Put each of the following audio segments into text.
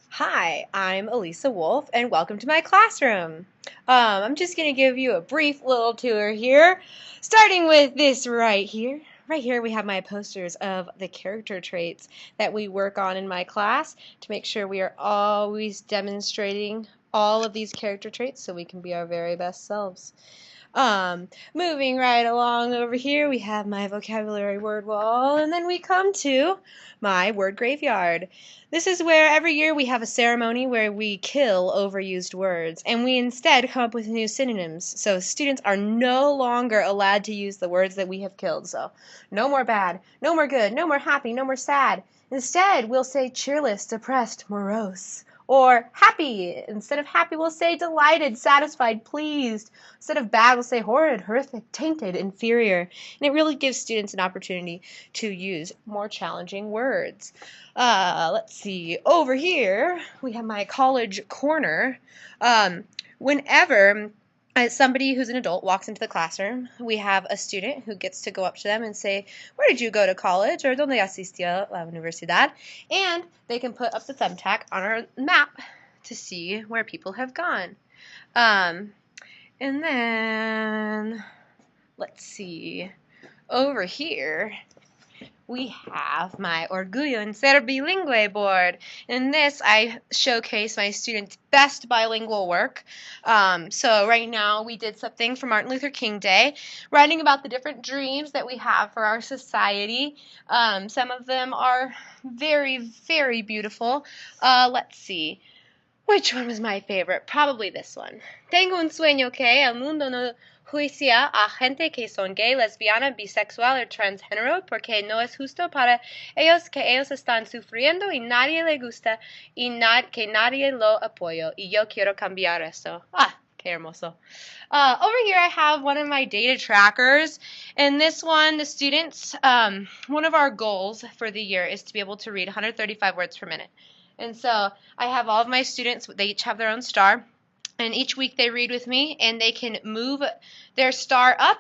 Hi, I'm Elisa Wolf, and welcome to my classroom. I'm just going to give you a brief little tour here, starting with this right here. Right here we have my posters of the character traits that we work on in my class to make sure we are always demonstrating all of these character traits so we can be our very best selves. Moving right along over here, we have my vocabulary word wall, and then we come to my word graveyard. This is where every year we have a ceremony where we kill overused words, and we instead come up with new synonyms. So students are no longer allowed to use the words that we have killed. So no more bad, no more good, no more happy, no more sad. Instead, we'll say cheerless, depressed, morose. Or happy. Instead of happy, we'll say delighted, satisfied, pleased. Instead of bad, we'll say horrid, horrific, tainted, inferior. And it really gives students an opportunity to use more challenging words. Let's see. Over here, we have my college corner. Whenever somebody who's an adult walks into the classroom, we have a student who gets to go up to them and say, "Where did you go to college?" or "Dónde asistió la universidad?" And they can put up the thumbtack on our map to see where people have gone. And then, let's see, over here, we have my Orgullo en Ser Bilingüe board. In this, I showcase my students' best bilingual work. So right now, we did something for Martin Luther King Day, writing about the different dreams that we have for our society. Some of them are very, very beautiful. Let's see. Which one was my favorite? Probably this one. Tengo un sueño que el mundo no juicia a gente que son gay, lesbiana, bisexual o transgénero porque no es justo para ellos que ellos están sufriendo y nadie le gusta y que nadie lo apoya. Y yo quiero cambiar eso. Qué hermoso. Over here I have one of my data trackers. And this one, the students, one of our goals for the year is to be able to read 135 words per minute. And so I have all of my students, they each have their own star, and each week they read with me, and they can move their star up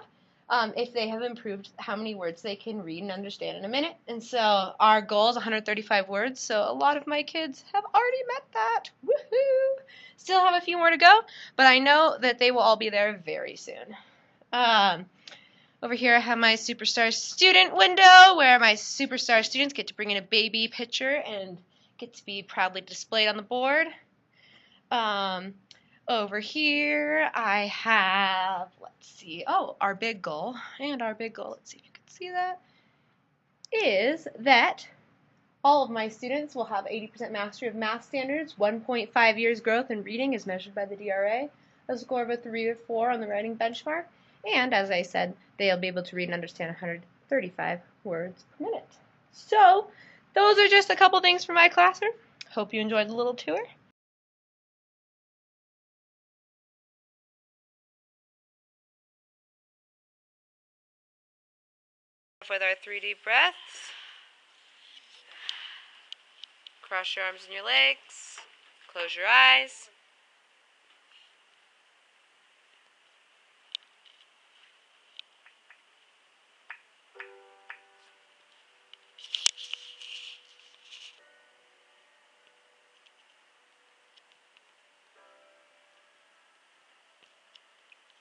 if they have improved how many words they can read and understand in a minute. And so our goal is 135 words, so a lot of my kids have already met that. Woohoo! Still have a few more to go, but I know that they will all be there very soon. Over here I have my Superstar Student window, where my Superstar students get to bring in a baby picture and get to be proudly displayed on the board. Over here I have, let's see, our big goal. And our big goal, let's see if you can see that, is that all of my students will have 80% mastery of math standards, 1.5 years growth in reading as measured by the DRA, a score of a 3 or 4 on the writing benchmark, and as I said, they'll be able to read and understand 135 words per minute. So, those are just a couple things from my classroom. Hope you enjoyed the little tour. With our 3 deep breaths. Cross your arms and your legs. Close your eyes.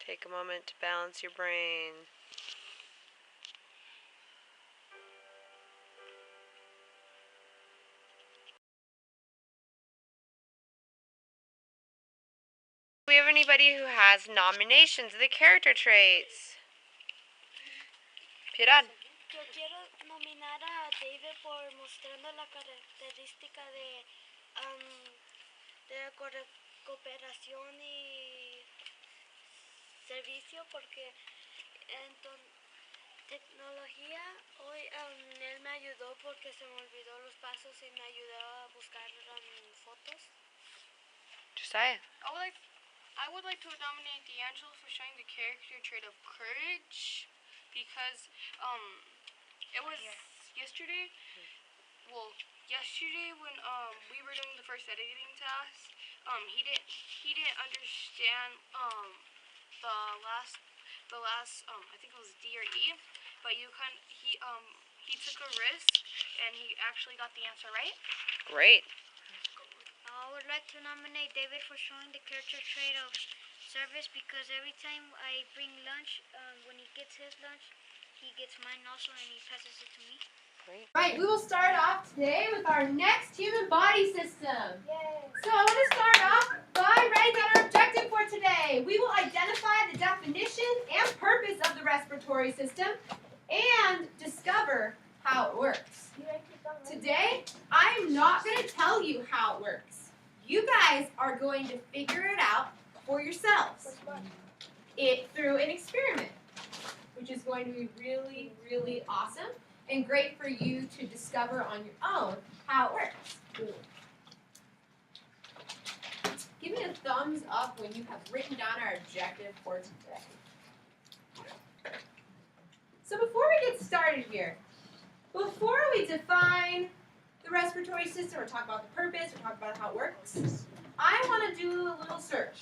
Take a moment to balance your brain. Do we have anybody who has nominations of the character traits? Piedad. Yo quiero nominar a David por mostrando la característica de cooperación y servicio, porque en tecnología hoy él me ayudó porque se me olvidó los pasos y me ayudó a buscar fotos. Josiah. I would like to nominate D'Angelo for showing the character trait of courage, because it was yesterday. Well, yesterday when we were doing the first editing task, he didn't understand the last I think it was D or E, but he took a risk and he actually got the answer right. Great. would like to nominate David for showing the character trait of service because every time I bring lunch, when he gets his lunch, he gets mine also and he passes it to me. Great. Right, we will start off today with our next human body system. Yay. So I want to start off by writing down our objective for today. We will identify the definition and purpose of the respiratory system and discover how it works. Today, I'm not going to tell you how it works. You guys are going to figure it out for yourselves. Through an experiment, which is going to be really, really awesome and great for you to discover on your own how it works. Give me a thumbs up when you have written down our objective for today. So before we get started here, before we define the respiratory system or talk about the purpose or talk about how it works, I want to do a little search.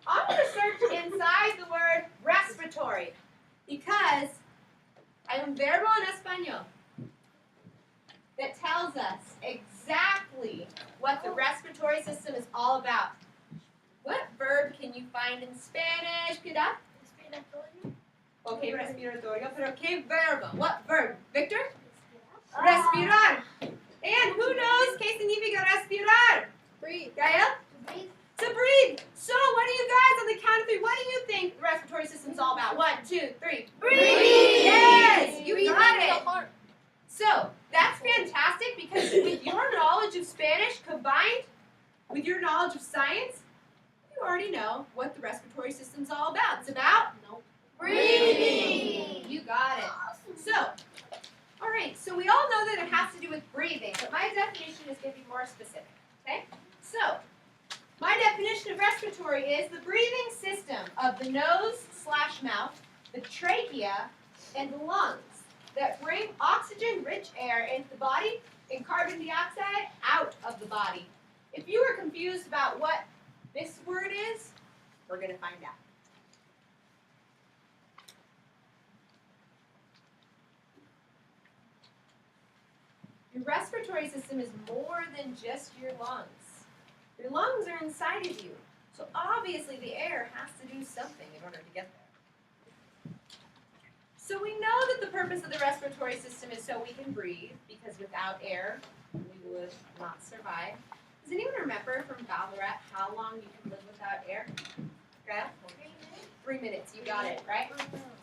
I'm going to search inside the word respiratory because hay un verbo en español that tells us exactly what the respiratory system is all about. What verb can you find in Spanish, Piedad? Okay, respiratorio, pero ¿qué verbo? What verb? Victor? Respirar. And who knows qué significa respirar? Breathe. Gael? Breathe. To breathe. So, what do you guys, on the count of three, what do you think the respiratory system's all about? 1, 2, 3. Breathe! Yes! You got it. So, that's fantastic because with your knowledge of Spanish combined with your knowledge of science, you already know what the respiratory system's all about. It's about breathing. You got it. So, all right, so we all know that it has to do with breathing, but my definition is going to be more specific, okay? So, my definition of respiratory is the breathing system of the nose/mouth, the trachea, and the lungs that bring oxygen-rich air into the body and carbon dioxide out of the body. If you were confused about what this word is, we're going to find out. Your respiratory system is more than just your lungs. Your lungs are inside of you, so obviously the air has to do something in order to get there. So we know that the purpose of the respiratory system is so we can breathe, because without air, we would not survive. Does anyone remember from Ballarat how long you can live without air? Okay? 3 minutes, you got it, right?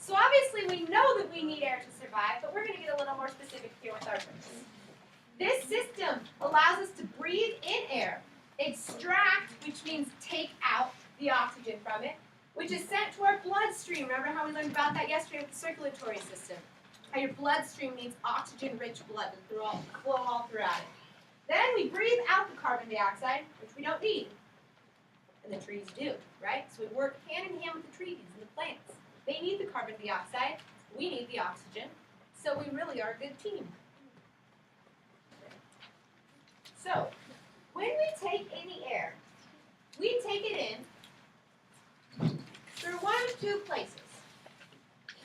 So obviously we know that we need air to survive, but we're going to get a little more specific here with our purpose. This system allows us to breathe in air, extract, which means take out the oxygen from it, which is sent to our bloodstream. Remember how we learned about that yesterday with the circulatory system? How your bloodstream needs oxygen-rich blood to flow all throughout it. Then we breathe out the carbon dioxide, which we don't need. And the trees do, right? So we work hand in hand with the trees and the plants. They need the carbon dioxide. We need the oxygen. So we really are a good team. So, when we take any air, we take it in through one of two places.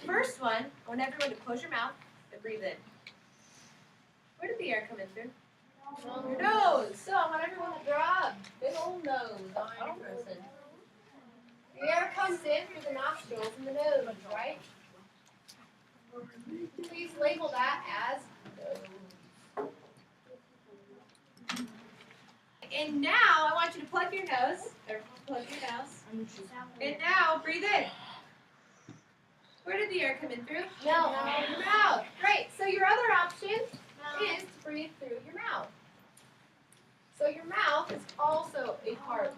First one, I want everyone to close your mouth and breathe in. Where did the air come in through? Your nose. So I want everyone to draw a big old nose on your person. The air comes in through the nostrils and the nose, right? Please label that as nose. And now I want you to plug your nose. Everyone plug your nose. And now breathe in. Where did the air come in through? No. Your mouth. Great. So your other option is to breathe through your mouth. So your mouth is also a part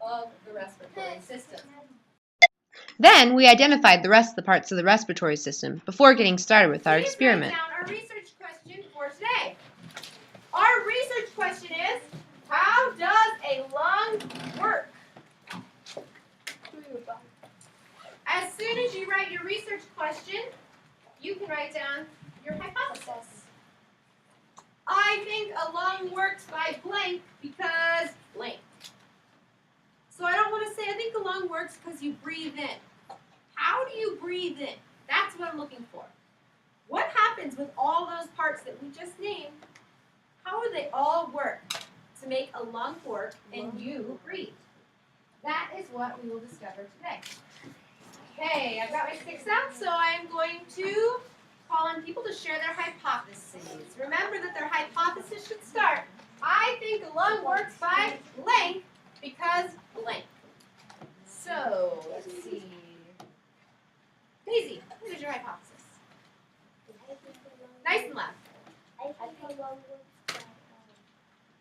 of the respiratory system. Then we identified the rest of the parts of the respiratory system before getting started with our experiment. Please write down our research question for today. Our research question is, how does a lung work? As soon as you write your research question, you can write down your hypothesis. I think a lung works by blank because blank. So I don't want to say I think a lung works because you breathe in. How do you breathe in? That's what I'm looking for. What happens with all those parts that we just named? How do they all work? to make a lung work and you breathe? That is what we will discover today. Okay, I've got my sticks out, so I'm going to call on people to share their hypotheses. Remember that their hypothesis should start, I think a lung works by blank because blank. So, let's see. Daisy, what is your hypothesis? Nice and loud. I think a lung works by,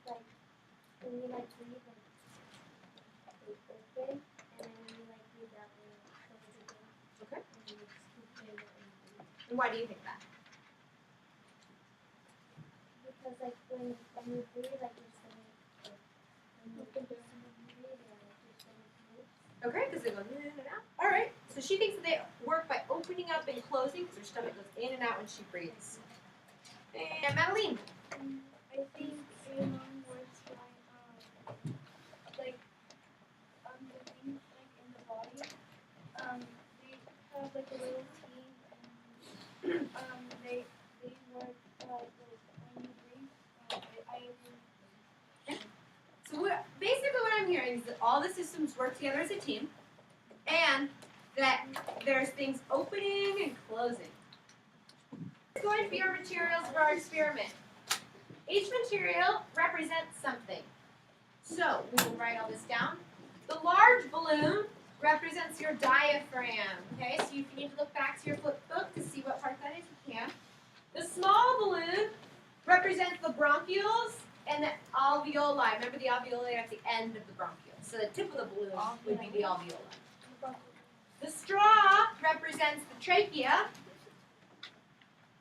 like, when you, like, breathe, like, open, and then when you, like, breathe out, and close it again. Okay. And you just keep doing it and breathe. And why do you think that? Because, like, when you breathe, like, your stomach, like, when you breathe, like, your stomach moves. Okay, because they go in and out. All right. So she thinks that they work by opening up and closing because her stomach goes in and out when she breathes. And Madeline. I think a lung works by, like, the things, like, in the body, they have, like, a little team, and, they work, like, when you breathe, I agree. So basically what I'm hearing is that all the systems work together as a team and that there's things opening and closing. It's going to be our materials for our experiment. Each material represents something. So we will write all this down. The large balloon represents your diaphragm. Okay, so if you need to look back to your flip book to see what part that is, you can. The small balloon represents the bronchioles and the alveoli. Remember the alveoli are at the end of the bronchioles. So the tip of the balloon would be the alveoli. The straw represents the trachea.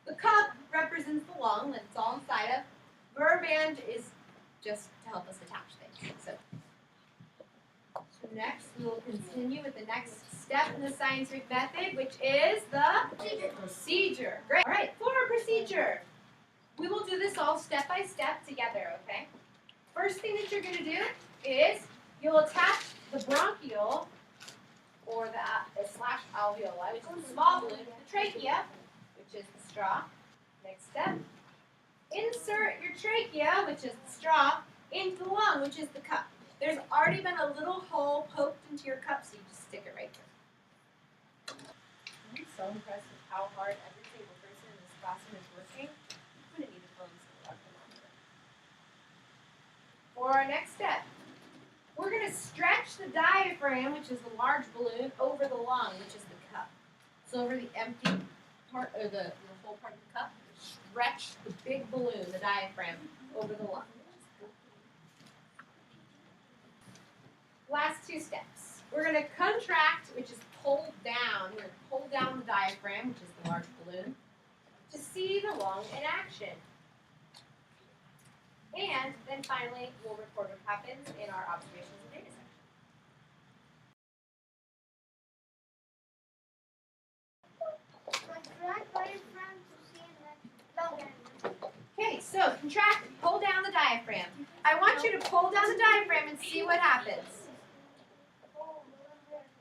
The cup represents the lung that it's all inside of. Verband is just to help us attach things. So next we will continue with the next step in the scientific method, which is the procedure. Great. All right, for our procedure, we will do this all step by step together, okay? First thing that you're going to do is you'll attach the bronchiole, or the slash alveoli, which is the small balloon, to the trachea, which is the straw. Next step, insert your trachea, which is the straw, into the lung, which is the cup. There's already been a little hole poked into your cup, so you just stick it right there. I'm so impressed with how hard every single person in this classroom is working. I'm going to need to film some of that. For our next step, we're going to stretch the diaphragm, which is the large balloon, over the lung, which is the cup. So over the empty part, or the whole part of the cup, stretch the big balloon, the diaphragm, over the lung. Last two steps. We're going to contract, which is pull down. We're going to pull down the diaphragm, which is the large balloon, to see the lung in action. And then finally, we'll record what happens in our observations and data section. Okay, so contract, pull down the diaphragm. I want you to pull down the diaphragm and see what happens.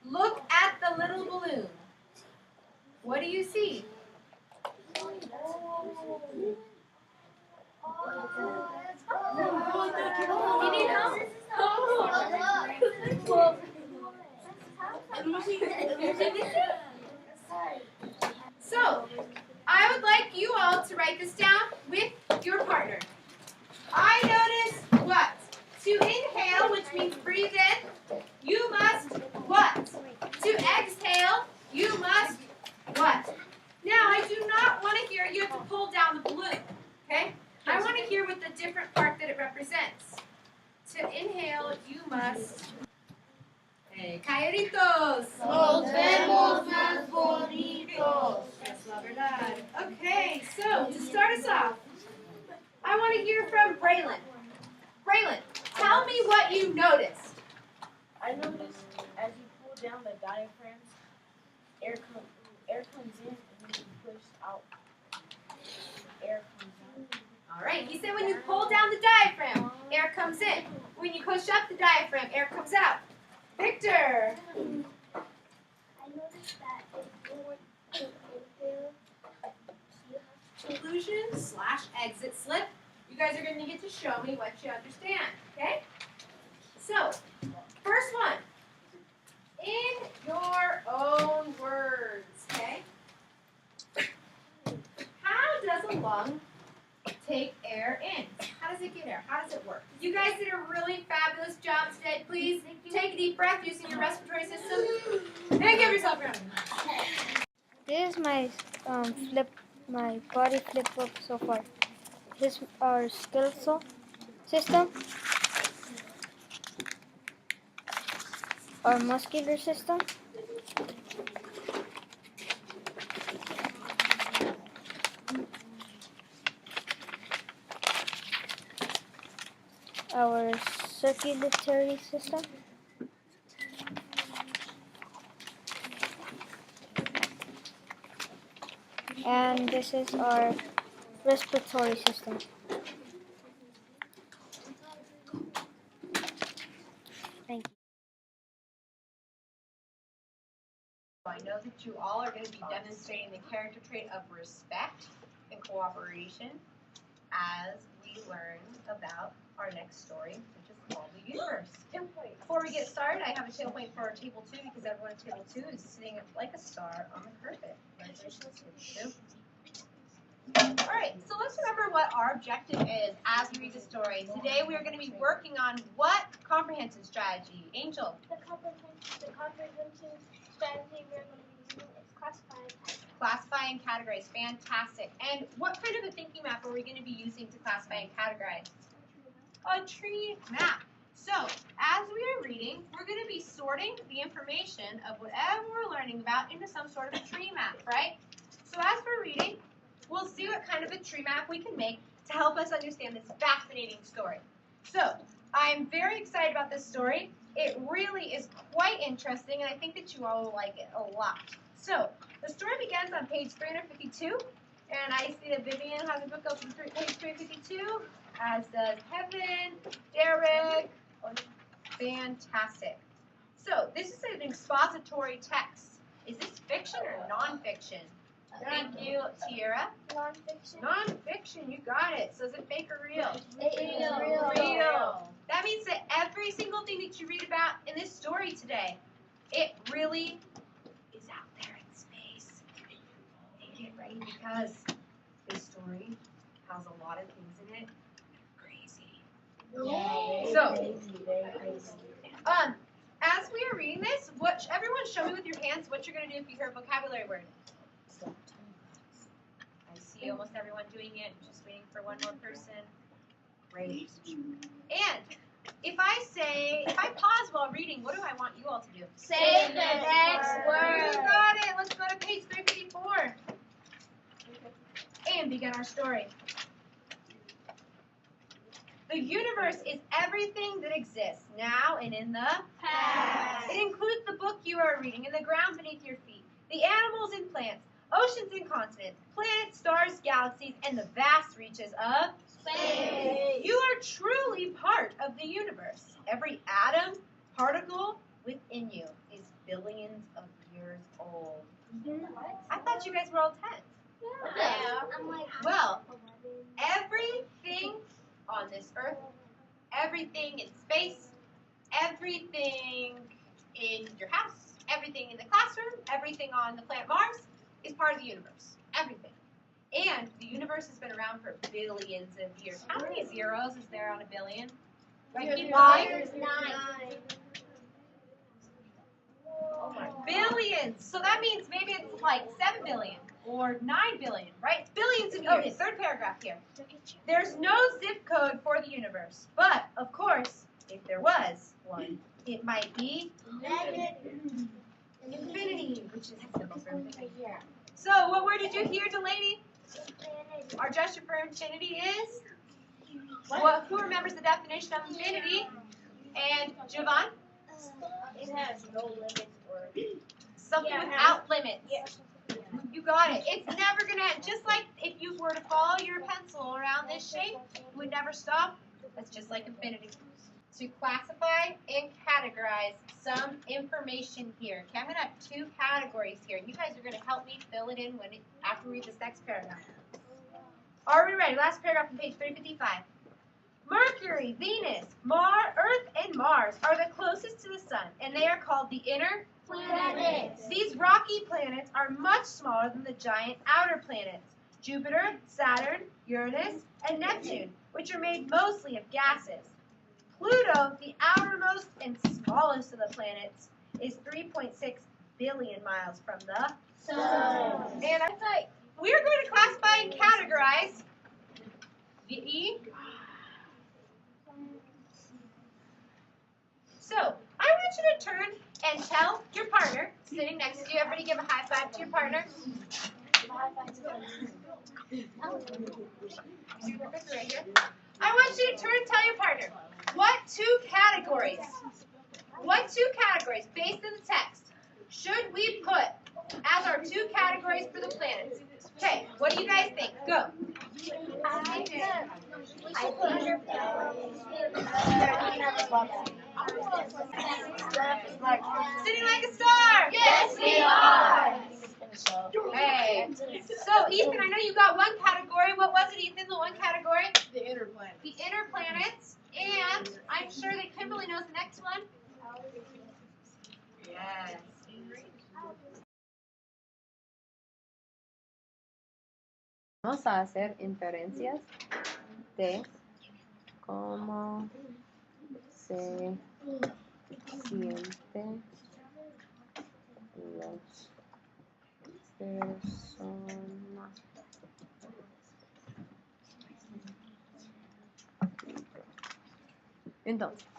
Look at the little balloon. What do you see? You need help? So, I would like you all to write this down with your partner. I notice what? To inhale, which means breathe in, you must what? To exhale, you must what? Now, I do not want to hear you have to pull down the balloon, okay? I want to hear what the different part that it represents. To inhale, you must... Hey, calleritos. Nos vemos más bonitos. That's la verdad. Okay, so to start us off, I want to hear from Braylon. Braylon, tell me what you noticed. I noticed as you pull down the diaphragm, air comes in, and when you push out, air comes out. All right, he said when you pull down the diaphragm, air comes in. When you push up the diaphragm, air comes out. Victor. I noticed that if you want to inhale, you have Inclusion / exit slip. You guys are going to get to show me what you understand, okay? So, first one. In your own words, okay? How does a lung take air in? How does it get air? How does it work? You guys did a really fabulous job today. Please take a deep breath using your respiratory system and give yourself a round. This is my my body flip book so far. This is our skeletal system, our muscular system, our circulatory system, and this is our respiratory system. Thank you. I know that you all are going to be demonstrating the character trait of respect and cooperation as we learn about our next story, which is called The Universe. Before we get started, I have a table point for our table 2 because everyone at table 2 is sitting like a star on the carpet. Alright, so let's remember what our objective is as we read the story. Today we are going to be working on what comprehensive strategy? Angel? The comprehensive strategy we're going to be using is classify and categorize. Classify and categorize. Fantastic. And what kind of a thinking map are we going to be using to classify and categorize? A tree map. So, as we are reading, we're going to be sorting the information of whatever we're learning about into some sort of a tree map, right? So as we're reading, we'll see what kind of a tree map we can make to help us understand this fascinating story. So, I'm very excited about this story. It really is quite interesting, and I think that you all will like it a lot. So, the story begins on page 352, and I see that Vivian has a book open to page 352, as does Kevin, Derek. Fantastic. So, this is an expository text. Is this fiction or nonfiction? Thank you, Tiara. Non-fiction. Nonfiction, you got it. So is it fake or real? It is Real. That means that every single thing that you read about in this story today, it really is out there in space. And get ready because this story has a lot of things in it. Crazy. So, as we are reading this, everyone show me with your hands what you're going to do if you hear a vocabulary word. I see almost everyone doing it. Just waiting for one more person. Great. And if I pause while reading, what do I want you all to do? Say the next word. You got it. Let's go to page 354 and begin our story. The universe is everything that exists now and in the Past. It includes the book you are reading and the ground beneath your feet, the animals and plants, oceans and continents, planets, stars, galaxies, and the vast reaches of Space. You are truly part of the universe. Every atom, particle within you is billions of years old. I thought you guys were all 10. Yeah. I'm like, Well, everything on this earth, everything in space, everything in your house, everything in the classroom, everything on the planet Mars is part of the universe. Everything. And the universe has been around for billions of years. How many zeros is there on a billion? Right, keep going. There's 9. Oh my. Billions. So that means maybe it's like 7 billion or 9 billion, right? Billions of years. Okay, third paragraph here. There's no zip code for the universe. But, of course, if there was one, it might be infinity, which is the symbol for infinity. So, what word did you hear, Delaney? Our gesture for infinity is? Well, who remembers the definition of infinity? And Jovan? It has no limits or Something without limits. You got it. It's never going to, just like if you were to follow your pencil around this shape, it would never stop. That's just like infinity. To classify and categorize some information here. Okay, I'm going to have 2 categories here. You guys are going to help me fill it in after we read this next paragraph. Are we ready? Last paragraph on page 355. Mercury, Venus, Earth, and Mars are the closest to the sun, and they are called the inner planets. These rocky planets are much smaller than the giant outer planets, Jupiter, Saturn, Uranus, and Neptune, which are made mostly of gases. Pluto, the outermost and smallest of the planets, is 3.6 billion miles from the sun. And I thought we are going to classify and categorize the E. So, I want you to turn and tell your partner, sitting next to you, everybody give a high five to your partner. I want you to turn and tell your partner, what two categories, based on the text, should we put as our two categories for the planets? Okay, what do you guys think? Go. Sitting like a star. Yes, we are. Hey. So, Ethan, I know you got one category. What was it, Ethan? The one category? The inner planets. The inner planets. And I'm sure that Kimberly knows the next one. Yes. Vamos a hacer inferencias de cómo se sienten las personas.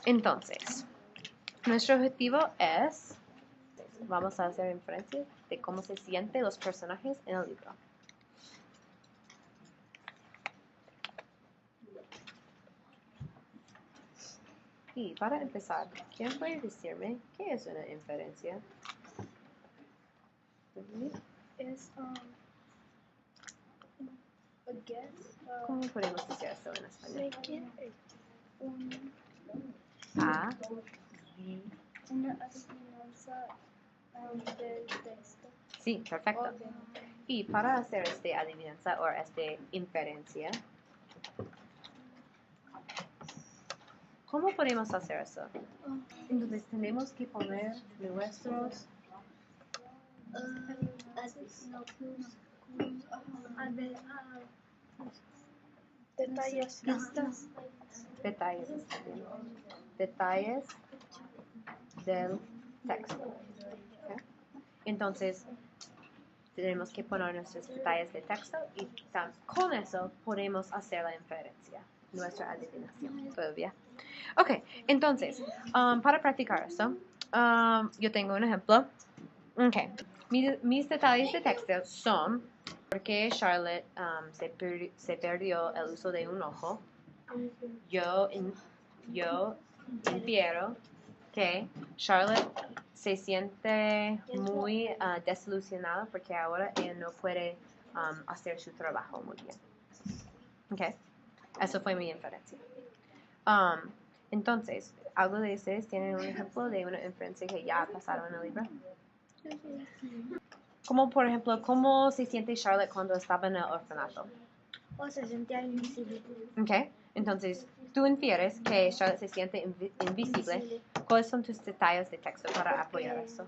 Entonces, nuestro objetivo es, vamos a hacer inferencias de cómo se sienten los personajes en el libro. Y para empezar, ¿quién puede decirme qué es una inferencia? Es a guess. ¿Cómo podemos decir esto en español? A. Una adivinanza del texto. Sí, perfecto. Y para hacer esta adivinanza o esta inferencia, ¿cómo podemos hacer eso? Entonces tenemos que poner nuestros Detalles, pistas. detalles, está bien. Detalles del texto. ¿Ok? Entonces tenemos que poner nuestros detalles de texto y con eso podemos hacer la inferencia, nuestra adivinación. ¿Todo bien? Ok, entonces, para practicar esto, yo tengo un ejemplo. Ok, mis detalles de texto son porque Charlotte se perdió el uso de un ojo. Yo infiero que Charlotte se siente muy desilusionada porque ahora ella no puede hacer su trabajo muy bien. Ok, eso fue mi inferencia. Entonces, ¿algo de ustedes tienen un ejemplo de una inferencia que ya ha pasado en el libro? Como por ejemplo, ¿cómo se siente Charlotte cuando estaba en el orfanato? O se sentía invisible. Ok, entonces tú infieres que Charlotte se siente invisible. ¿Cuáles son tus detalles de texto para apoyar eso?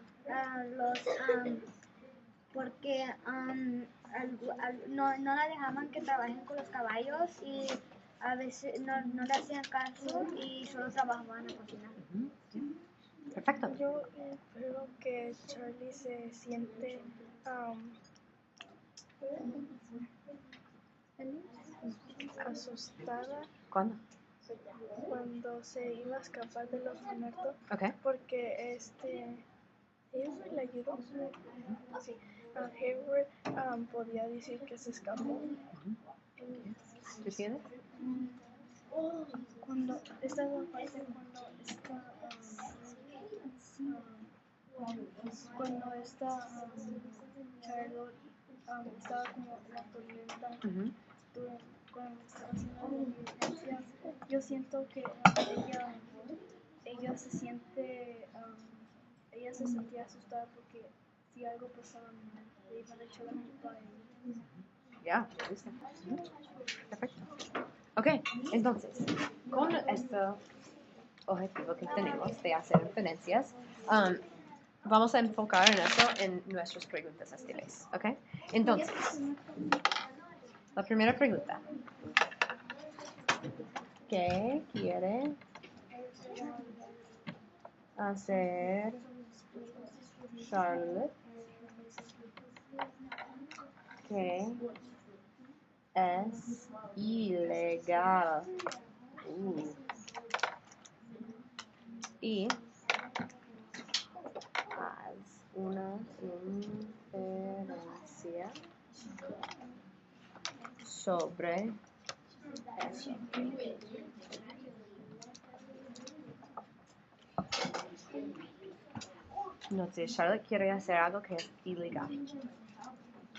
Porque no la dejaban que trabajen con los caballos y a veces no le hacían caso y solo trabajaban en la cocina. Perfecto. Yo creo que Charlie se siente asustada ¿Cuándo? cuando se iba a escapar del orfanato Ok. porque Hayward le ayudó. Sí, Hayward podía decir que se escapó. ¿Tú tienes? Cuando Charlotte estaba como la tormenta cuando estaba haciendo la diligencia, yo siento que ella se sentía asustada porque si algo pasaba mal le iban a echar la culpa a ella. Ya, me gusta. Perfecto. Ok, entonces, con este objetivo que tenemos de hacer inferencias, vamos a enfocar en eso en nuestras preguntas esta vez. Ok, entonces, la primera pregunta. ¿Qué quiere hacer Charlotte? Que es ilegal. Y haz una inferencia sobre eso. Entonces, Charlotte quiere hacer algo que es ilegal.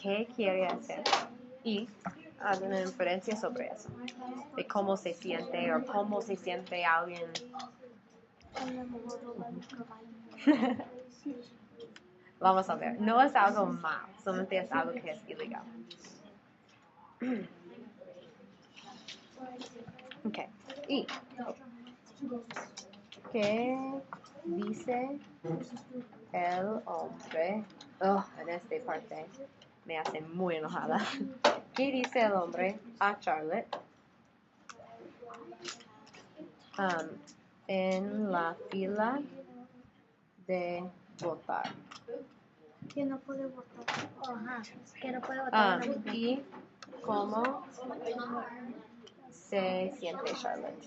¿Qué quiere hacer? Y haz una inferencia sobre eso. De cómo se siente o cómo se siente alguien. Vamos a ver. No es algo mal, solamente es algo que es ilegal. Ok. Y ¿qué dice el hombre? Oh, en esta parte me hace muy enojada. ¿Qué dice el hombre a Charlotte? En la fila de votar. Que no puede votar. Ajá, que no puede votar. ¿Y cómo se siente Charlotte?